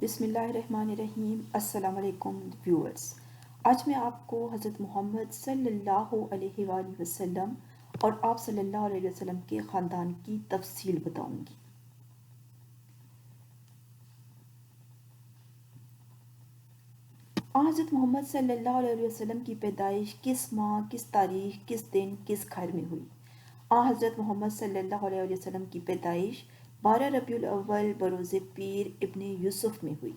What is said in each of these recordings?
بسم اللہ الرحمن الرحیم۔ السلام علیکم ویورز۔ آج میں آپ کو حضرت محمد صلی اللہ علیہ وآلہ وسلم اور آپ صلی اللہ علیہ وسلم کے خاندان کی تفصیل بتاؤں گی۔ حضرت محمد صلی اللہ علیہ وسلم کی پیدائش کس ماہ، کس تاریخ، کس دن، کس گھر میں ہوئی؟ حضرت محمد صلی اللہ علیہ وسلم کی پیدائش 12 ربیع الاول بروز پیر ابن یوسف میں ہوئی۔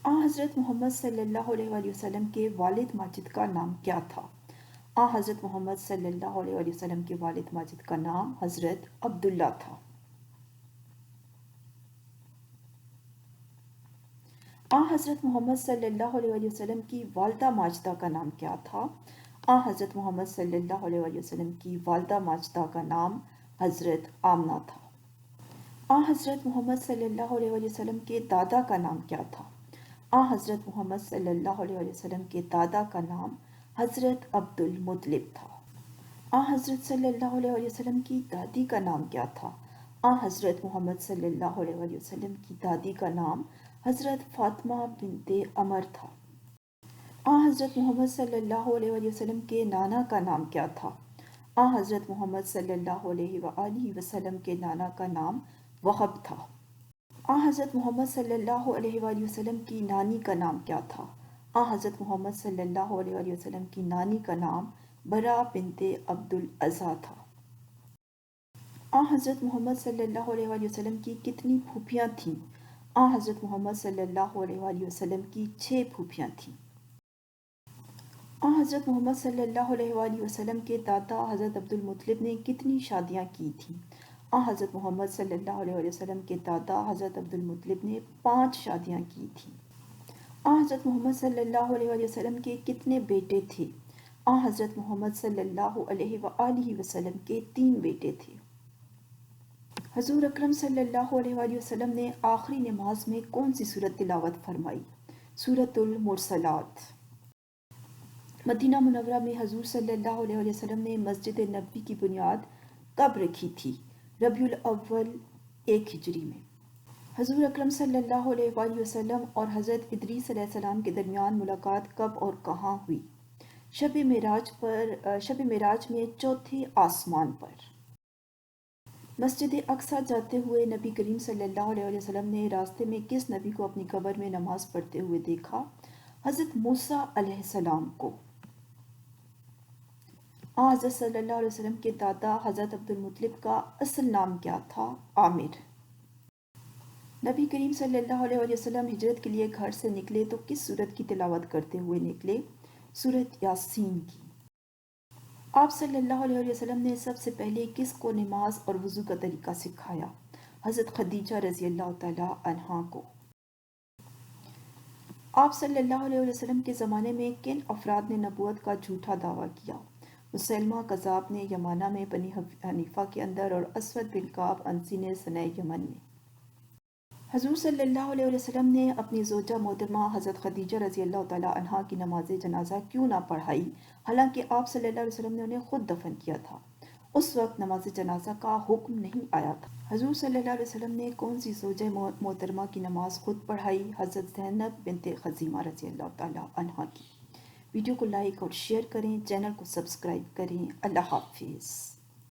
حضرت محمد صلی اللہ علیہ وآلہ وسلم کے والد ماجد کا نام کیا تھا؟ حضرت محمد صلی اللہ علیہ وآلہ وسلم کے والد ماجد کا نام حضرت عبداللہ تھا۔ حضرت محمد صلی اللہ علیہ وآلہ وسلم کی والدہ ماجدہ کا نام کیا تھا؟ حضرت محمد صلی اللہ علیہ وآلہ وسلم کی والدہ ماجدہ کا نام حضرت آمنہ تھا۔ حضرت محمد صلی اللہ علیہ وآلہ وسلم کے دادا کا نام کیا تھا؟ حضرت محمد صلی اللہ علیہ وسلم کے دادا کا نام حضرت عبد المطلب تھا۔ حضرت صلی اللہ علیہ وسلم کی دادی کا نام کیا تھا؟ حضرت محمد صلی اللہ علیہ وسلم کی دادی کا نام حضرت فاطمہ بنت عمر تھا۔ حضرت محمد صلی اللہ علیہ وسلم کے نانا کا نام کیا تھا؟ حضرت محمد صلی اللہ علیہ وآلہ وسلم کے نانا کا نام وہب تھا۔ حضرت محمد صلی اللہ علیہ وآلہ وسلم کی نانی کا نام کیا تھا؟ حضرت محمد صلی اللہ علیہ وآلہ وسلم کی نانی کا نام برا بنت عبد العزا تھا۔ حضرت محمد صلی اللہ علیہ وآلہ وسلم کی کتنی پھوپھیاں تھیں؟ حضرت محمد صلی اللہ علیہ وآلہ وسلم کی 6 پھوپھیاں تھیں۔ حضرت محمد صلی اللہ علیہ وآلہ وسلم کے دادا حضرت عبد المطلب نے کتنی شادیاں کی تھیں؟ حضرت محمد صلی اللہ علیہ وسلم کے دادا حضرت عبد المطلب نے 5 شادیاں کی تھیں۔ حضرت محمد صلی اللہ علیہ وسلم کے کتنے بیٹے تھے؟ حضرت محمد صلی اللہ علیہ وآلہ وسلم کے 3 بیٹے تھے۔ حضور اکرم صلی اللہ علیہ وآلہ وسلم نے آخری نماز میں کون سی سورت تلاوت فرمائی؟ سورۃ المرسلات۔ مدینہ منورہ میں حضور صلی اللہ علیہ وسلم نے مسجد نبوی کی بنیاد کب رکھی تھی؟ ربیع الاول 1 ہجری میں۔ حضور اکرم صلی اللہ علیہ وآلہ وسلم اور حضرت ادریس علیہ السلام کے درمیان ملاقات کب اور کہاں ہوئی؟ شب معراج میں چوتھے آسمان پر۔ مسجد اقصیٰ جاتے ہوئے نبی کریم صلی اللہ علیہ وسلم نے راستے میں کس نبی کو اپنی قبر میں نماز پڑھتے ہوئے دیکھا؟ حضرت موسیٰ علیہ السلام کو۔ حضرت صلی اللہ علیہ وسلم کے دادا حضرت عبد المطلب کا اصل نام کیا تھا؟ عامر۔ نبی کریم صلی اللہ علیہ وسلم ہجرت کے لیے گھر سے نکلے تو کس سورت کی تلاوت کرتے ہوئے نکلے؟ سورۃ یاسین کی۔ آپ صلی اللہ علیہ وسلم نے سب سے پہلے کس کو نماز اور وضو کا طریقہ سکھایا؟ حضرت خدیجہ رضی اللہ تعالی عنہا کو۔ آپ صلی اللہ علیہ وسلم کے زمانے میں کن افراد نے نبوت کا جھوٹا دعویٰ کیا؟ مسیلمہ کذاب نے یمانہ میں بنی حنیفہ کے اندر اور اسود بن کعب انسی نے صنع یمن میں۔ حضور صلی اللہ علیہ وسلم نے اپنی زوجہ محترمہ حضرت خدیجہ رضی اللہ تعالی عنہا کی نماز جنازہ کیوں نہ پڑھائی حالانکہ آپ صلی اللہ علیہ وسلم نے انہیں خود دفن کیا تھا؟ اس وقت نماز جنازہ کا حکم نہیں آیا تھا۔ حضور صلی اللہ علیہ وسلم نے کون سی زوجہ محترمہ کی نماز خود پڑھائی؟ حضرت زینب بنت خزیمہ رضی اللہ تعالی عنہا کی۔ ویڈیو کو لائک اور شیئر کریں، چینل کو سبسکرائب کریں۔ اللہ حافظ۔